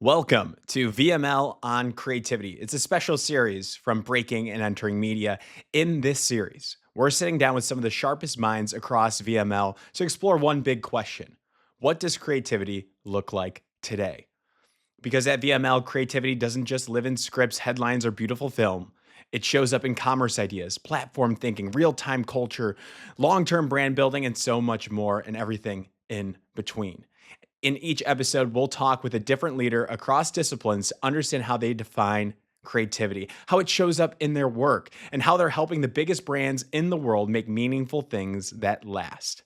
Welcome to VML on Creativity. It's a special series from Breaking and Entering Media. In this series, we're sitting down with some of the sharpest minds across VML to explore one big question. What does creativity look like today? Because at VML, creativity doesn't just live in scripts, headlines, or beautiful film. It shows up in commerce ideas, platform thinking, real time culture, long term brand building, and so much more, and everything in between. In each episode, we'll talk with a different leader across disciplines to understand how they define creativity, how it shows up in their work, and how they're helping the biggest brands in the world make meaningful things that last.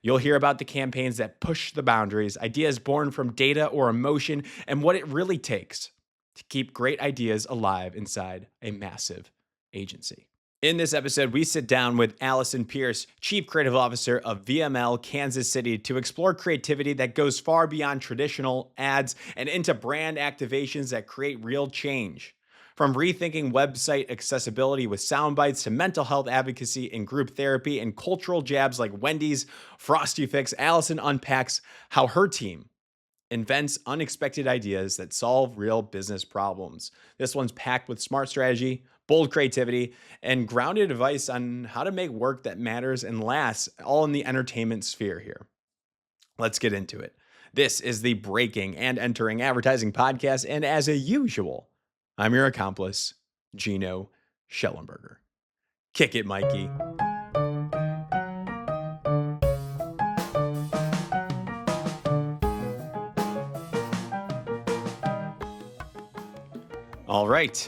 You'll hear about the campaigns that push the boundaries, ideas born from data or emotion, and what it really takes to keep great ideas alive inside a massive agency. In this episode, we sit down with Allison Pierce, Chief Creative Officer of VML Kansas City, to explore creativity that goes far beyond traditional ads and into brand activations that create real change. From rethinking website accessibility with sound bites to mental health advocacy in group therapy and cultural jabs like Wendy's Frosty Fix, Allison unpacks how her team invents unexpected ideas that solve real business problems. This one's packed with smart strategy, bold creativity, and grounded advice on how to make work that matters and lasts, all in the entertainment sphere here. Let's get into it. This is the Breaking and Entering Advertising podcast, and as usual, I'm your accomplice, Gino Schellenberger. Kick it, Mikey. All right.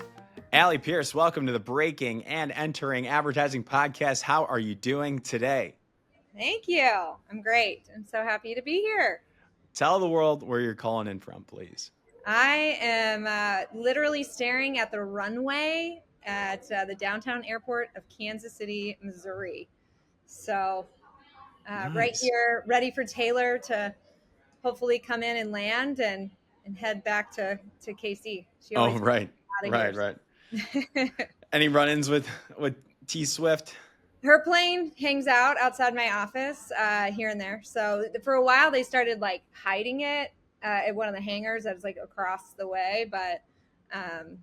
Allie Pierce, welcome to the Breaking and Entering Advertising podcast. How are you doing today? Thank you. I'm great. I'm so happy to be here. Tell the world where you're calling in from, please. I am literally staring at the runway at the downtown airport of Kansas City, Missouri. So Nice. Right here, ready for Taylor to hopefully come in and land and head back to KC. She always right. Any run-ins with T Swift? Her plane hangs out outside my office here and there. So for a while, they started like hiding it at one of the hangars that's like across the way. But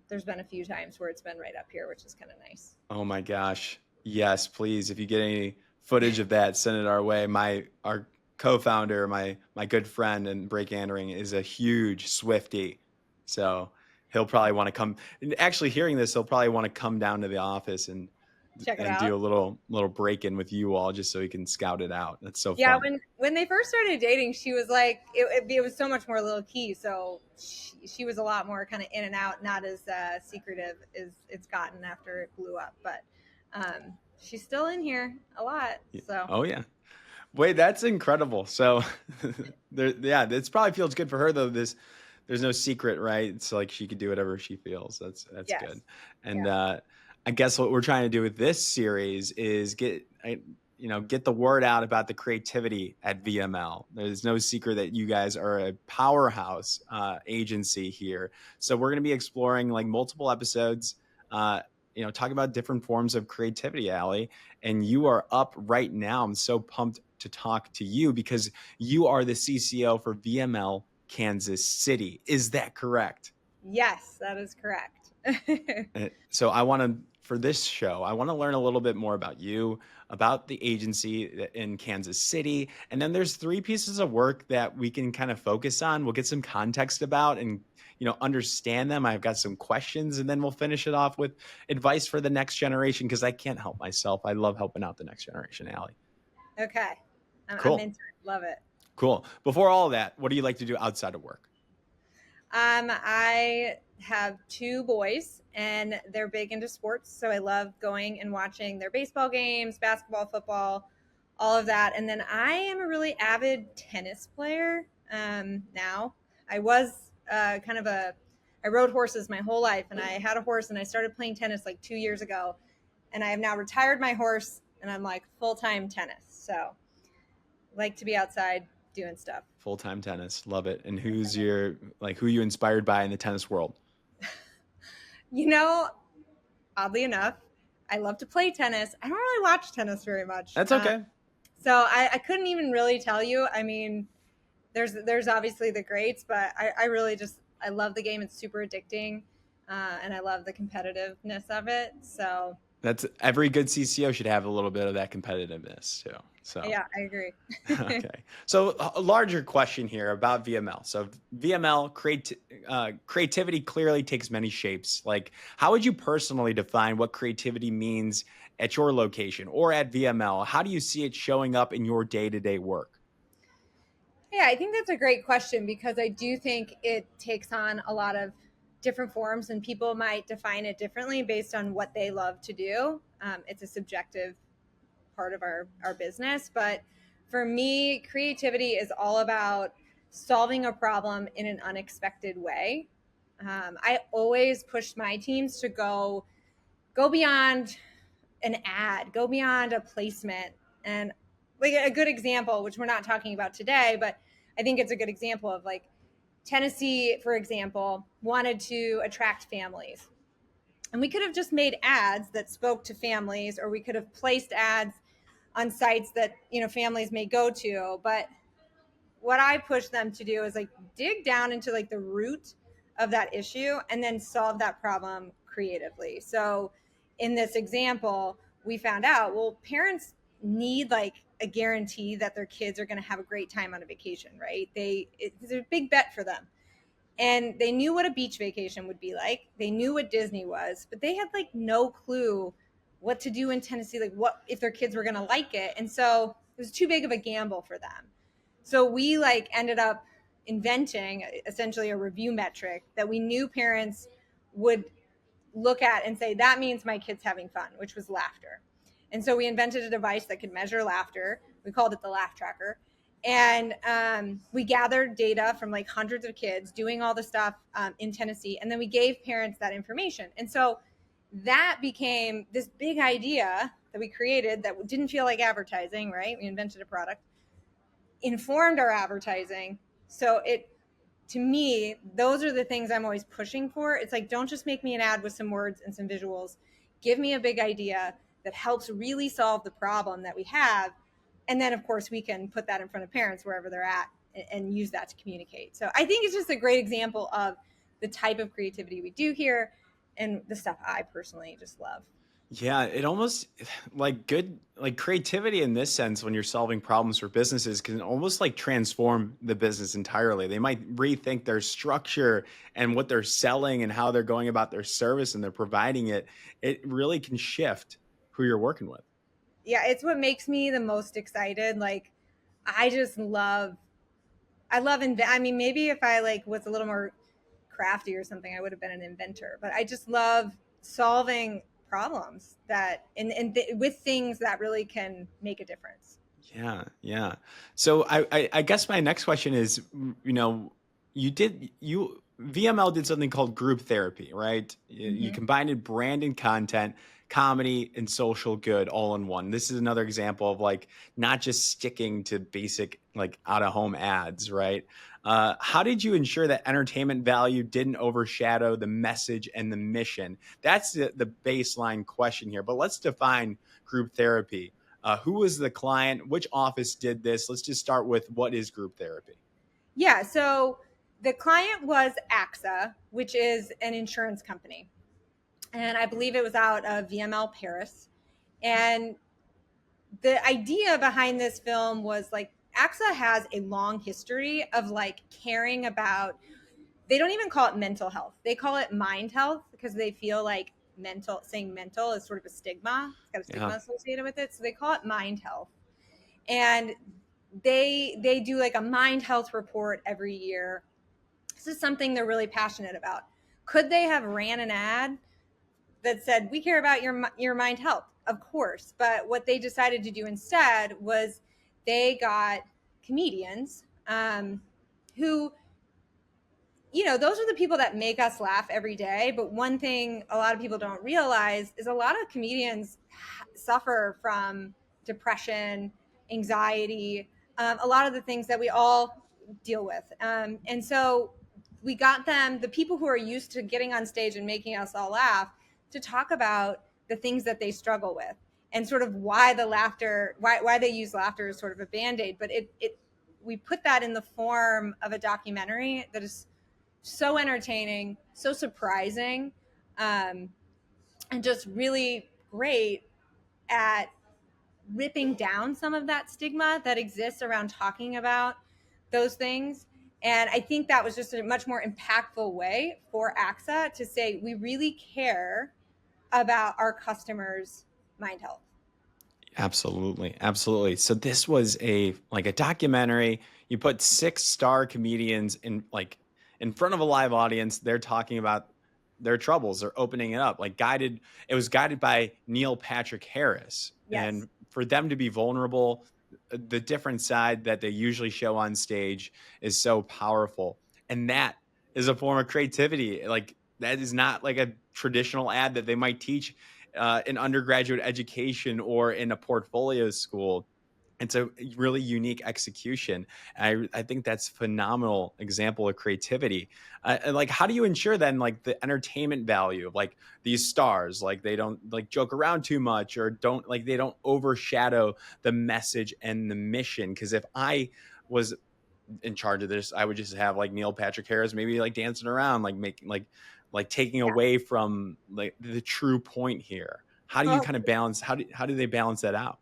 there's been a few times where it's been right up here, which is kind of nice. Oh my gosh. Yes, please. If you get any footage of that, send it our way. Our co-founder, my good friend and Break Entering is a huge Swiftie. So he'll probably want to come. Actually, hearing this, he'll probably want to come down to the office and do a little break-in with you all just so he can scout it out. That's so fun. Yeah, when they first started dating, she was like, it was so much more low key. So she was a lot more kind of in and out, not as secretive as it's gotten after it blew up. But she's still in here a lot. So. Oh yeah. Wait, that's incredible. So this probably feels good for her though. There's no secret, right? It's like she could do whatever she feels. That's Yes. good. And I guess what we're trying to do with this series is get the word out about the creativity at VML. There's no secret that you guys are a powerhouse agency here. So we're going to be exploring like multiple episodes, talking about different forms of creativity, Allie. And you are up right now. I'm so pumped to talk to you because you are the CCO for VML Kansas City. Is that correct? Yes, that is correct. So for this show, I want to learn a little bit more about you, about the agency in Kansas City. And then there's 3 pieces of work that we can kind of focus on. We'll get some context about and, understand them. I've got some questions, and then we'll finish it off with advice for the next generation because I can't help myself. I love helping out the next generation, Allie. Okay. Cool. I'm into it. Love it. Cool. Before all of that, what do you like to do outside of work? I have 2 boys and they're big into sports. So I love going and watching their baseball games, basketball, football, all of that. And then I am a really avid tennis player now. I was I rode horses my whole life, and I had a horse and I started playing tennis like 2 years ago. And I have now retired my horse and I'm like full-time tennis. So like to be outside doing stuff. Full-time tennis. Love it. And who you inspired by in the tennis world? Oddly enough, I love to play tennis. I don't really watch tennis very much. That's okay. So I couldn't even really tell you. I mean, there's obviously the greats, but I really just I love the game. It's super addicting, and I love the competitiveness of it. So That's every good CCO should have a little bit of that competitiveness too. So yeah, I agree. okay. So a larger question here about VML. So VML creativity clearly takes many shapes. Like, how would you personally define what creativity means at your location or at VML? How do you see it showing up in your day-to-day work? Yeah, I think that's a great question because I do think it takes on a lot of different forms, and people might define it differently based on what they love to do. It's a subjective part of our business. But for me, creativity is all about solving a problem in an unexpected way. I always push my teams to go beyond an ad, go beyond a placement. And like a good example, which we're not talking about today, but I think it's a good example of like Tennessee, for example, wanted to attract families. And we could have just made ads that spoke to families, or we could have placed ads on sites that, families may go to. But what I push them to do is like dig down into like the root of that issue and then solve that problem creatively. So in this example, we found out, well, parents need like a guarantee that their kids are going to have a great time on a vacation, right? It's a big bet for them. And they knew what a beach vacation would be like. They knew what Disney was, but they had like no clue what to do in Tennessee, like what if their kids were going to like it. And so it was too big of a gamble for them. So we like ended up inventing essentially a review metric that we knew parents would look at and say, that means my kid's having fun, which was laughter. And so we invented a device that could measure laughter. We called it the Laugh Tracker. And we gathered data from like hundreds of kids doing all the stuff in Tennessee. And then we gave parents that information. And so that became this big idea that we created that didn't feel like advertising, right? We invented a product, informed our advertising. So it, to me, those are the things I'm always pushing for. It's like, don't just make me an ad with some words and some visuals. Give me a big idea that helps really solve the problem that we have. And then, of course, we can put that in front of parents wherever they're at and use that to communicate. So I think it's just a great example of the type of creativity we do here and the stuff I personally just love. Yeah, it almost like good like creativity in this sense when you're solving problems for businesses can almost like transform the business entirely. They might rethink their structure and what they're selling and how they're going about their service and they're providing it. It really can shift who you're working with. Yeah, it's what makes me the most excited. Like, I just love I mean, maybe if I like was a little more crafty or something, I would have been an inventor. But I just love solving problems that with things that really can make a difference. Yeah, yeah. So I guess my next question is, you VML did something called group therapy, right? You Mm-hmm. combined brand and content, comedy and social good all in one. This is another example of like not just sticking to basic like out of home ads, right? How did you ensure that entertainment value didn't overshadow the message and the mission? That's the baseline question here. But let's define group therapy. Who was the client? Which office did this? Let's just start with what is group therapy? Yeah. So the client was AXA, which is an insurance company, and I believe it was out of VML Paris. And the idea behind this film was like AXA has a long history of like caring about, they don't even call it mental health. They call it mind health because they feel like saying mental is sort of a stigma. It's got a Yeah. stigma associated with it. So they call it mind health. And they do like a mind health report every year. This is something they're really passionate about. Could they have ran an ad that said, we care about your mind health? Of course. But what they decided to do instead was they got comedians who, those are the people that make us laugh every day. But one thing a lot of people don't realize is a lot of comedians suffer from depression, anxiety, a lot of the things that we all deal with. And so we got them, the people who are used to getting on stage and making us all laugh, to talk about the things that they struggle with and sort of why the laughter, why they use laughter as sort of a band-aid. But we put that in the form of a documentary that is so entertaining, so surprising, um, and just really great at ripping down some of that stigma that exists around talking about those things. And I think that was just a much more impactful way for AXA to say, we really care about our customers' mind health. Absolutely. Absolutely. So this was a documentary. You put six-star comedians in front of a live audience. They're talking about their troubles. They're opening it up. It was guided by Neil Patrick Harris. Yes. And for them to be vulnerable, the different side that they usually show on stage is so powerful. And that is a form of creativity. Like that is not like a traditional ad that they might teach in undergraduate education or in a portfolio school. It's a really unique execution. I think that's a phenomenal example of creativity. And like, how do you ensure then like the entertainment value of like these stars, like they don't like joke around too much or they don't overshadow the message and the mission? Because if I was in charge of this, I would just have like Neil Patrick Harris maybe like dancing around, like making like taking Yeah. away from like the true point here. How do you Well, kind of balance? How do they balance that out?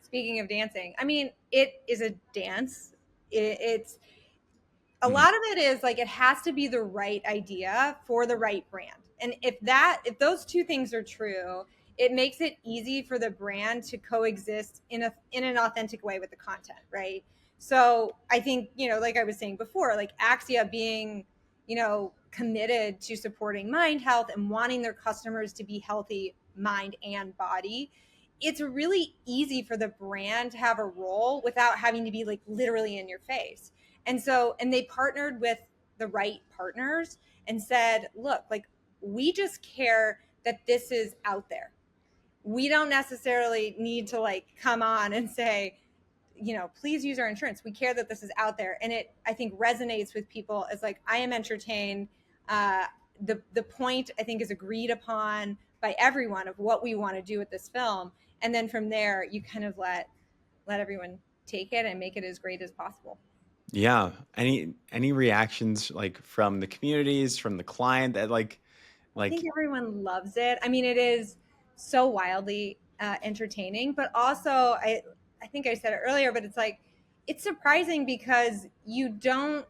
speaking of dancing, I mean, it is a dance. It's a Mhm. lot of it is like it has to be the right idea for the right brand. And if those two things are true, it makes it easy for the brand to coexist in an authentic way with the content, right? So I think, like I was saying before, like Axia being, committed to supporting mind health and wanting their customers to be healthy mind and body, it's really easy for the brand to have a role without having to be like literally in your face. And they partnered with the right partners and said, look, like we just care that this is out there. We don't necessarily need to like come on and say, please use our insurance. We care that this is out there. And it, I think, resonates with people as like, I am entertained. Uh, the point I think is agreed upon by everyone of what we want to do with this film. And then from there, you kind of let everyone take it and make it as great as possible. Yeah. Any reactions like from the communities, from the client that I think like everyone loves it. I mean, it is so wildly entertaining, but also I think I said it earlier, but it's like it's surprising because you don't.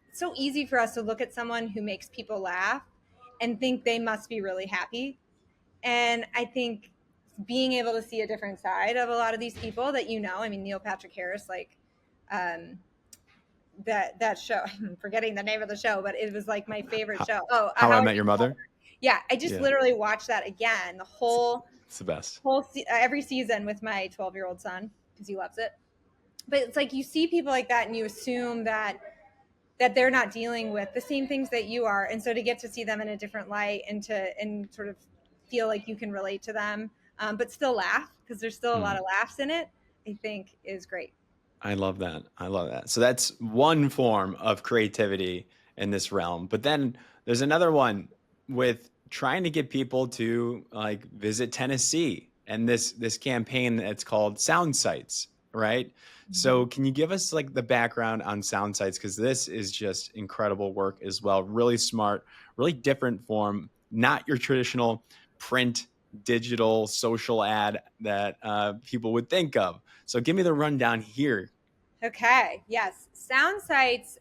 It's so easy for us to look at someone who makes people laugh and think they must be really happy. And I think being able to see a different side of a lot of these people that I mean, Neil Patrick Harris, like um, that show. I'm forgetting the name of the show, but it was like my favorite how, show. Oh, how How I I Met Your Met Your Mother. Mother? Yeah, I just Yeah. literally watched that again, the It's, whole it's the best. every season with my 12-year-old son because he loves it. But it's like you see people like that and you assume that they're not dealing with the same things that you are, and so to get to see them in a different light and sort of feel like you can relate to them, but still laugh because there's still a lot Mm. of laughs in it, I think is great. I love that. I love that. So that's one form of creativity in this realm. But then there's another one with trying to get people to like visit Tennessee and this campaign that's called Sound Sites, right? Mhm. So can you give us like the background on Sound Sites because this is just incredible work as well. Really smart, really different form, not your traditional print, digital, social ad that people would think of. So give me the rundown here. Okay, yes. Sound sites,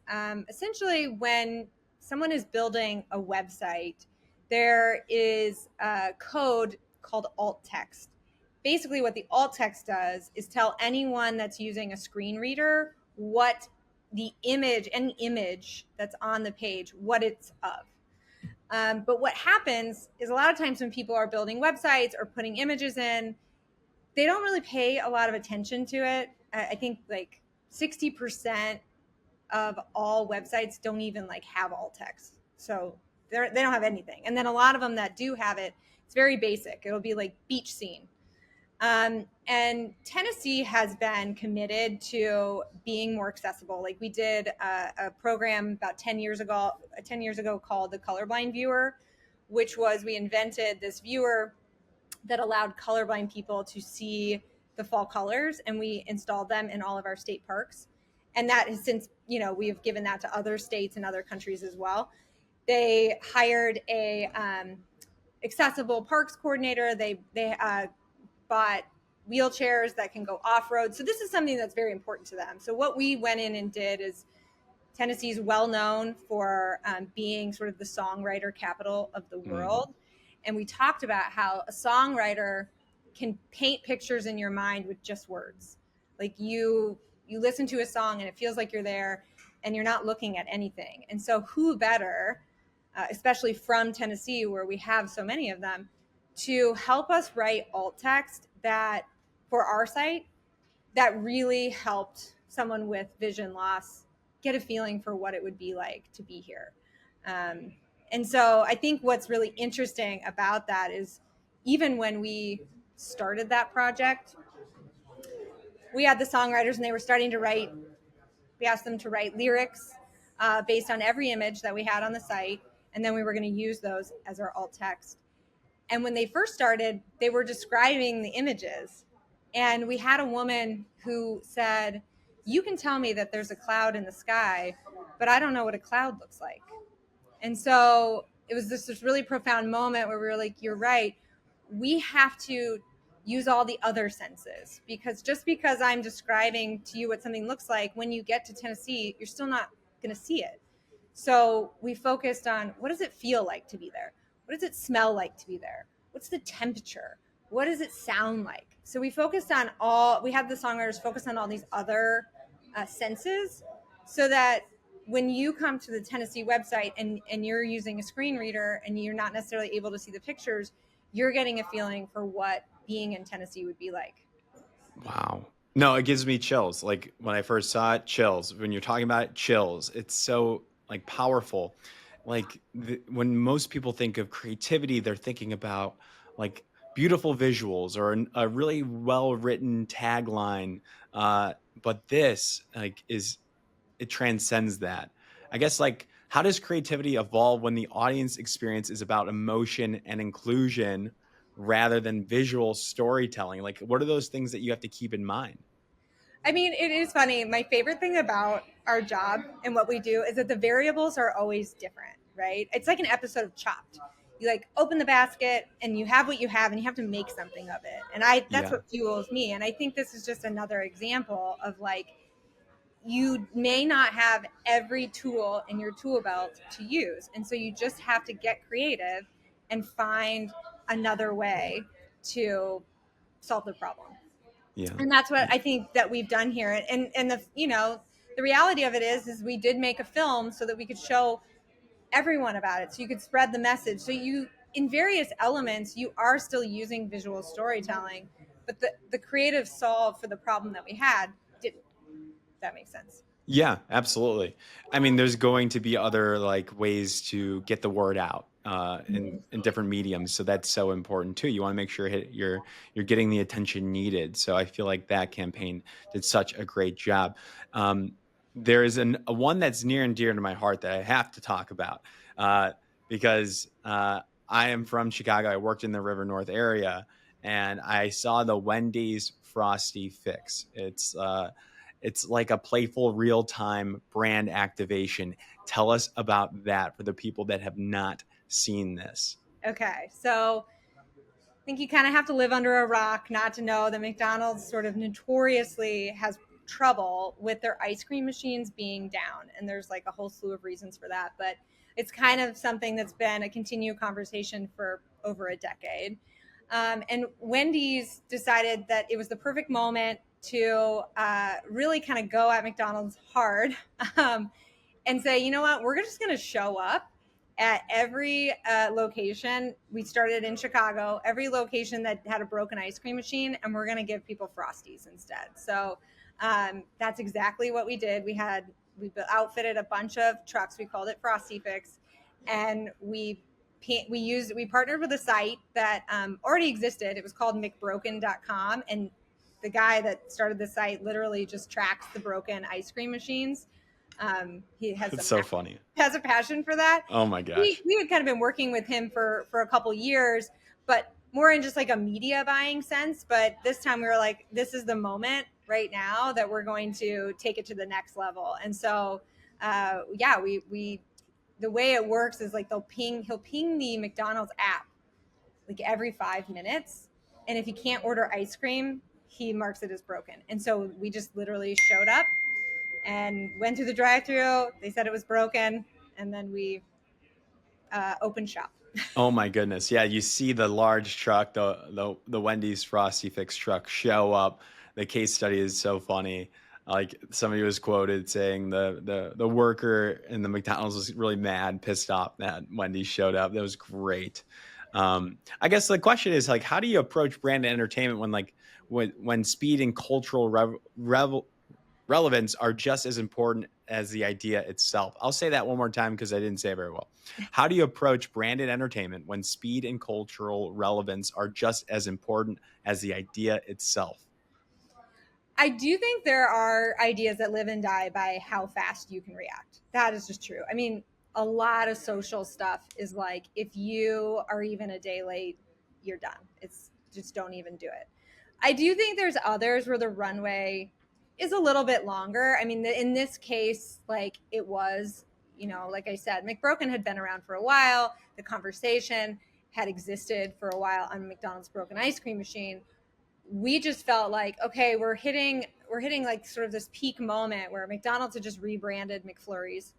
essentially, when someone is building a website, there is a code called alt text. Basically, what the alt text does is tell anyone that's using a screen reader what any image that's on the page, what it's of. But what happens is a lot of times when people are building websites or putting images in, they don't really pay a lot of attention to it. I think like 60% of all websites don't even like have alt text. So they don't have anything. And then a lot of them that do have it, it's very basic. It'll be like beach scene. And Tennessee has been committed to being more accessible. Like we did a program about 10 years ago called the Colorblind Viewer, which was we invented this viewer that allowed colorblind people to see the fall colors, and we installed them in all of our state parks. And that has since, we have given that to other states and other countries as well. They hired a accessible parks coordinator. They bought wheelchairs that can go off road. So this is something that's very important to them. So what we went in and did is, Tennessee's well known for being sort of the songwriter capital of the Mm. world. And we talked about how a songwriter can paint pictures in your mind with just words. Like you listen to a song and it feels like you're there and you're not looking at anything. And so who better, especially from Tennessee where we have so many of them, to help us write alt text that for our site that really helped someone with vision loss get a feeling for what it would be like to be here. Um, and so I think what's really interesting about that is even when we started that project, we had the songwriters and they were starting to write, we asked them to write lyrics based on every image that we had on the site. And then we were going to use those as our alt text. And when they first started, they were describing the images. And we had a woman who said, "You can tell me that there's a cloud in the sky, but I don't know what a cloud looks like." And so it was this really profound moment where we were like, "You're right. We have to use all the other senses, because just because I'm describing to you what something looks like, when you get to Tennessee, you're still not going to see it." So we focused on, what does it feel like to be there? What does it smell like to be there? What's the temperature? What does it sound like? So we had the songwriters focus on all these other senses, so that when you come to the Tennessee website and you're using a screen reader and you're not necessarily able to see the pictures, you're getting a feeling for what being in Tennessee would be like. Wow. No, it gives me chills. Like when I first saw it, chills. When you're talking about it, chills. It's so like powerful. Like when most people think of creativity, they're thinking about like beautiful visuals or a really well written tagline. But this like is it transcends that. I guess like how does creativity evolve when the audience experience is about emotion and inclusion rather than visual storytelling? Like what are those things that you have to keep in mind? I mean, it is funny. My favorite thing about our job and what we do is that the variables are always different, right? It's like an episode of Chopped. You like open the basket and you have what you have and you have to make something of it. And that's Yeah. what fuels me. And I think this is just another example of like, you may not have every tool in your tool belt to use. And so you just have to get creative and find another way to solve the problem. Yeah. And that's what I think that we've done here. And the reality of it is we did make a film so that we could show everyone about it, so you could spread the message. So you, in various elements, you are still using visual storytelling, but the creative solve for the problem that we had didn't. If that makes sense. Yeah, absolutely. I mean, there's going to be other like ways to get the word out in different mediums, so that's so important too. You want to make sure you're getting the attention needed. So I feel like that campaign did such a great job. Um, there is a one that's near and dear to my heart that I have to talk about uh, because I am from Chicago. I worked in the River North area, and I saw the Wendy's Frosty Fix. It's like a playful real time brand activation. Tell us about that for the people that have not seen this. Okay, so I think you kind of have to live under a rock not to know that McDonald's sort of notoriously has trouble with their ice cream machines being down. And there's like a whole slew of reasons for that. But it's kind of something that's been a continued conversation for over a decade. And Wendy's decided that it was the perfect moment to really kind of go at McDonald's hard, and say, you know what, we're just going to show up at every location. We started in Chicago, every location that had a broken ice cream machine, and we're going to give people Frosties instead. So that's exactly what we did. We outfitted a bunch of trucks. We called it Frosty Fix, and we partnered with a site that already existed. It was called McBroken.com, and the guy that started the site literally just tracks the broken ice cream machines. He It's so funny. has a passion for that. Oh my gosh. We had kind of been working with him for a couple years, but more in just like a media buying sense. But this time we were like, this is the moment right now that we're going to take it to the next level. And so, yeah, we the way it works is like he'll ping the McDonald's app like every 5 minutes. And if you can't order ice cream, he marks it as broken. And so we just literally showed up and went through the drive-through. They said it was broken, and then we opened shop. Oh my goodness. Yeah, you see the large truck, the Wendy's Frosty Fix truck show up. The case study is so funny. Like somebody was quoted saying the worker in the McDonald's was really mad, pissed off that Wendy's showed up. That was great. I guess the question is like, how do you approach brand entertainment when when speed and cultural relevance are just as important as the idea itself? I'll say that one more time because I didn't say it very well. How do you approach branded entertainment when speed and cultural relevance are just as important as the idea itself? I do think there are ideas that live and die by how fast you can react. That is just true. I mean, a lot of social stuff is like, if you are even a day late, you're done. It's just, don't even do it. I do think there's others where the runway is a little bit longer. I mean, in this case, like it was, like I said, McBroken had been around for a while. The conversation had existed for a while on McDonald's broken ice cream machine. We just felt like, okay, we're hitting like sort of this peak moment where McDonald's had just rebranded McFlurries.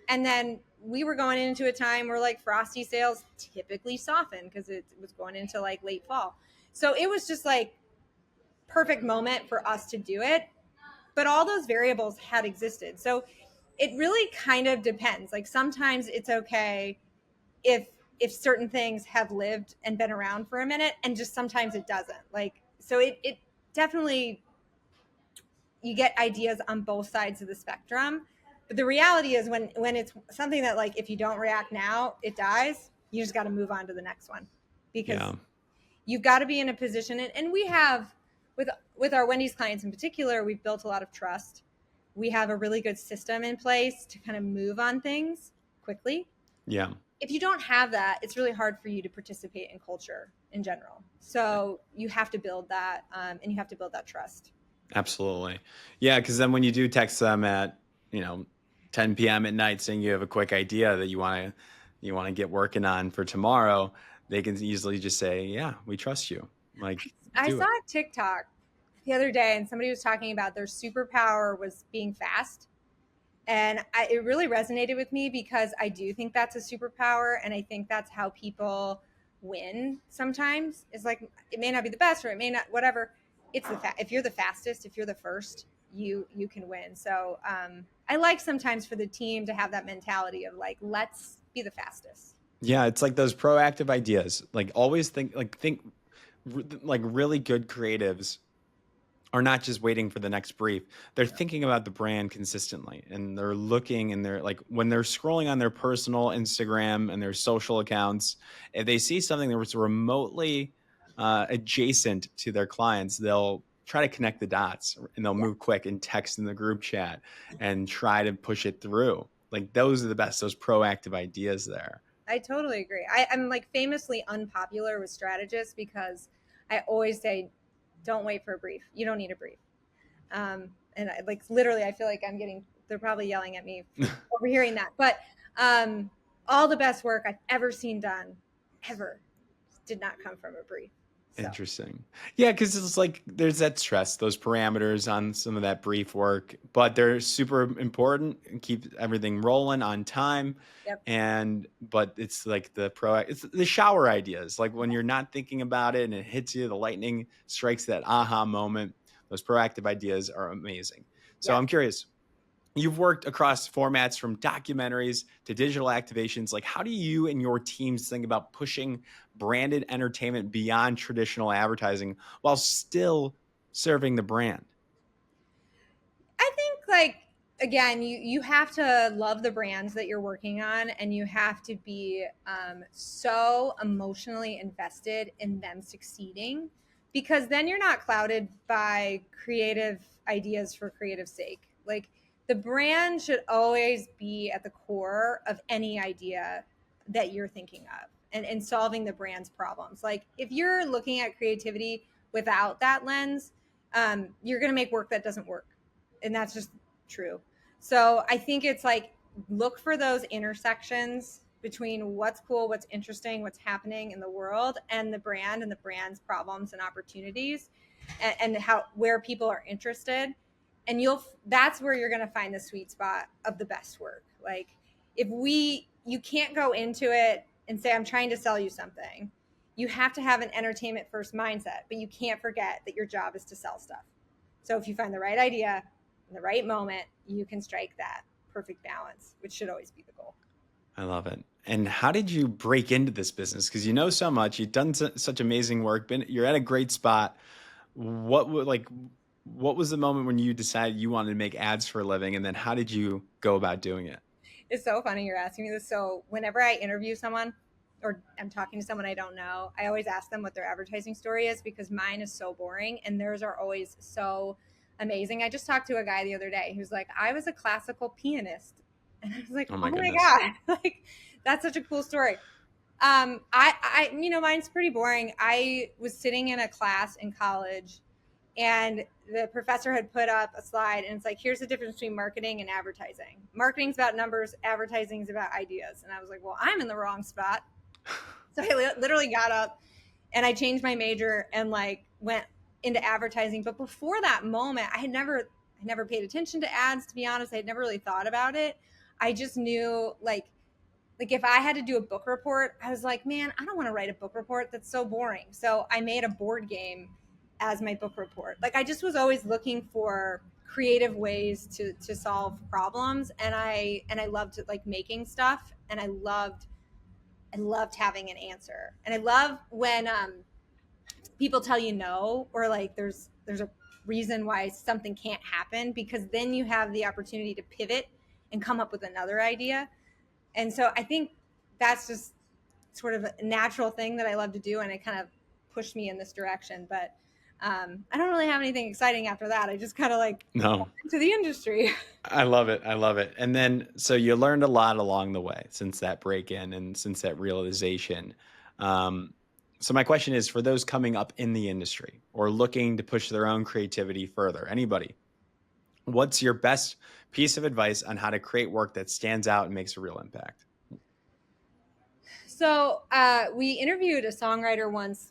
And then we were going into a time where like Frosty sales typically soften because it was going into like late fall. So it was just like perfect moment for us to do it. But all those variables had existed. So it really kind of depends. Like sometimes it's okay if certain things have lived and been around for a minute, and just sometimes it doesn't. Like, so it definitely, you get ideas on both sides of the spectrum. But the reality is when it's something that like, if you don't react now, it dies. You just got to move on to the next one, because Yeah. you've got to be in a position. And we have, with our Wendy's clients in particular, we've built a lot of trust. We have a really good system in place to kind of move on things quickly. Yeah. If you don't have that, it's really hard for you to participate in culture in general. So you have to build that, and you have to build that trust. Absolutely. Yeah, because then when you do text them at, 10 p.m. at night saying you have a quick idea that you want to get working on for tomorrow, they can easily just say, "Yeah, we trust you." Like, I do saw it. a TikTok the other day, and somebody was talking about their superpower was being fast. And it really resonated with me because I do think that's a superpower. And I think that's how people win sometimes. It's like, it may not be the best, or it may not, whatever. It's if you're the fastest, if you're the first, you can win. So I like sometimes for the team to have that mentality of like, let's be the fastest. Yeah, it's like those proactive ideas. Like always like really good creatives are not just waiting for the next brief. They're thinking about the brand consistently, and they're looking, and they're like, when they're scrolling on their personal Instagram and their social accounts, if they see something that was remotely adjacent to their clients, they'll try to connect the dots, and they'll Yeah, move quick and text in the group chat and try to push it through. Like those are the best, those proactive ideas there. I totally agree. I'm like famously unpopular with strategists because I always say, don't wait for a brief. You don't need a brief. And I, like literally, I feel like they're probably yelling at me for overhearing that. But all the best work I've ever seen done, ever, did not come from a brief. So Interesting. Yeah, because it's like there's that stress, those parameters on some of that brief work, but they're super important and keep everything rolling on time. yep, But it's like it's the shower ideas, like when you're not thinking about it and it hits you, the lightning strikes, that aha moment. Those proactive ideas are amazing. So yeah. I'm curious, you've worked across formats from documentaries to digital activations. Like, how do you and your teams think about pushing branded entertainment beyond traditional advertising while still serving the brand? I think like, again, you have to love the brands that you're working on, and you have to be so emotionally invested in them succeeding, because then you're not clouded by creative ideas for creative sake. Like, the brand should always be at the core of any idea that you're thinking of, and solving the brand's problems. Like, if you're looking at creativity without that lens, you're going to make work that doesn't work, and that's just true. So I think it's like look for those intersections between what's cool, what's interesting, what's happening in the world, and the brand and the brand's problems and opportunities, and how where people are interested. And that's where you're going to find the sweet spot of the best work. Like, you can't go into it and say, I'm trying to sell you something. You have to have an entertainment first mindset, but you can't forget that your job is to sell stuff. So if you find the right idea in the right moment, you can strike that perfect balance, which should always be the goal. I love it. And how did you break into this business? Because you know so much, you've done such amazing work, you're at a great spot. What was the moment when you decided you wanted to make ads for a living, and then how did you go about doing it? It's so funny you're asking me this. So whenever I interview someone or I'm talking to someone I don't know, I always ask them what their advertising story is, because mine is so boring and theirs are always so amazing. I just talked to a guy the other day who's like, I was a classical pianist. And I was like, Oh oh my my goodness. God, like, that's such a cool story. Mine's pretty boring. I was sitting in a class in college, and the professor had put up a slide, and it's like, here's the difference between marketing and advertising. Marketing's about numbers, advertising's about ideas. And I was like, well, I'm in the wrong spot. So I literally got up and I changed my major and like went into advertising. But before that moment, I never paid attention to ads, to be honest. I had never really thought about it. I just knew like if I had to do a book report, I was like, man, I don't want to write a book report. That's so boring. So I made a board game as my book report. Like, I just was always looking for creative ways to solve problems. And I loved like making stuff, and I loved having an answer. And I love when people tell you no, or like there's a reason why something can't happen, because then you have the opportunity to pivot and come up with another idea. And so I think that's just sort of a natural thing that I love to do, and it kind of pushed me in this direction. But I don't really have anything exciting after that. I just kind of like No, into the industry. I love it. I love it. And then, so you learned a lot along the way since that break in and since that realization. Um, so, my question is for those coming up in the industry or looking to push their own creativity further, anybody, what's your best piece of advice on how to create work that stands out and makes a real impact? So we interviewed a songwriter once,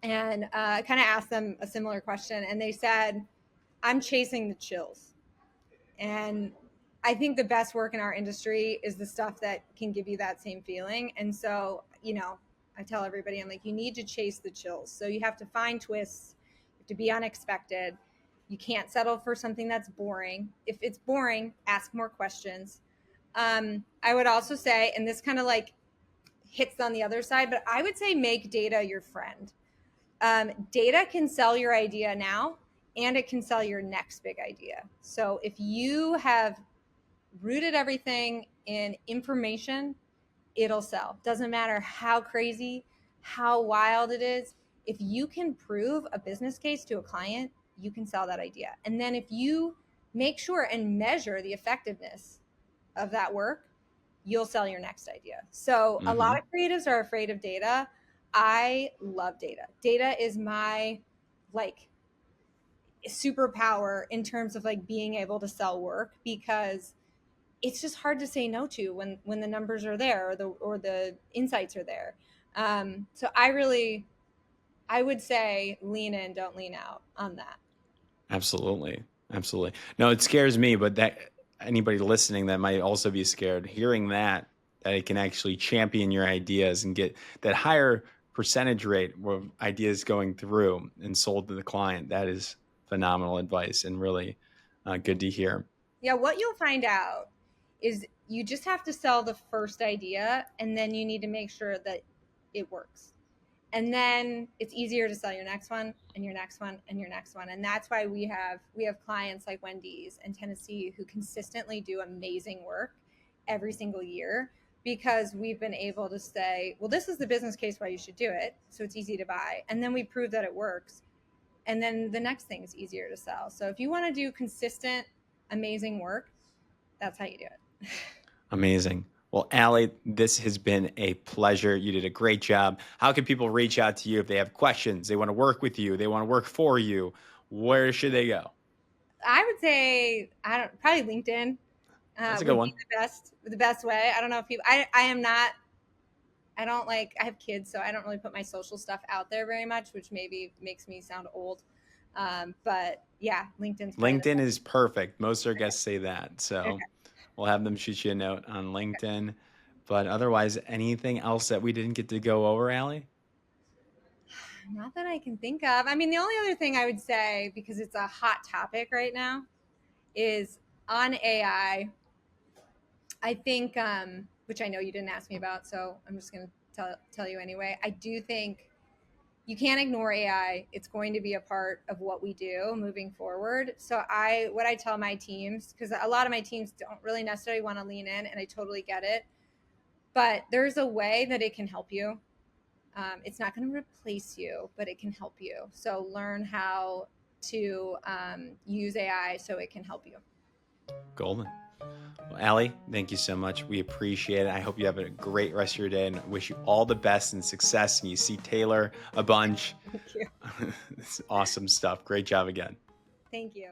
and kind of asked them a similar question, and they said, I'm chasing the chills. And I think the best work in our industry is the stuff that can give you that same feeling. And so, I tell everybody, I'm like, you need to chase the chills. So you have to find twists, you have to be unexpected. You can't settle for something that's boring. If it's boring, ask more questions. I would also say, and this kind of like hits on the other side, but I would say make data your friend. Data can sell your idea now, and it can sell your next big idea. So if you have rooted everything in information, it'll sell. Doesn't matter how crazy, how wild it is. If you can prove a business case to a client, you can sell that idea. And then if you make sure and measure the effectiveness of that work, you'll sell your next idea. So a lot Hmm. of creatives are afraid of data. I love data. Data is my like superpower in terms of like being able to sell work, because it's just hard to say no to when the numbers are there, or the insights are there. So I would say lean in, don't lean out on that. Absolutely. Absolutely. No, it scares me, but that anybody listening that might also be scared hearing that it can actually champion your ideas and get that higher percentage rate of ideas going through and sold to the client. That is phenomenal advice and really good to hear. Yeah, what you'll find out is you just have to sell the first idea, and then you need to make sure that it works. And then it's easier to sell your next one and your next one and your next one. And that's why we have clients like Wendy's and Tennessee who consistently do amazing work every single year, because we've been able to say, well, this is the business case why you should do it, so it's easy to buy, and then we prove that it works, and then the next thing is easier to sell. So if you want to do consistent amazing work, that's how you do it. Amazing. Well, Allie, this has been a pleasure. You did a great job. How can people reach out to you if they have questions? They want to work with you, they want to work for you. Where should they go? I would say, I don't, probably LinkedIn. That's a good would be one. the best way. I don't know if people. I am not. I don't like. I have kids, so I don't really put my social stuff out there very much, which maybe makes me sound old. But yeah, LinkedIn's probably the LinkedIn best. is perfect. Most of our guests say that. So Okay. we'll have them shoot you a note on LinkedIn. But otherwise, anything else that we didn't get to go over, Allie? Not that I can think of. I mean, the only other thing I would say, because it's a hot topic right now, is on AI. I think, which I know you didn't ask me about, so I'm just going to tell you anyway. I do think you can't ignore AI. It's going to be a part of what we do moving forward. So what I tell my teams, because a lot of my teams don't really necessarily want to lean in, and I totally get it, but there's a way that it can help you. It's not going to replace you, but it can help you. So learn how to use AI so it can help you. Golden. Well, Allie, thank you so much. We appreciate it. I hope you have a great rest of your day and wish you all the best and success. And you see Taylor a bunch. Thank you. It's awesome stuff. Great job again. Thank you.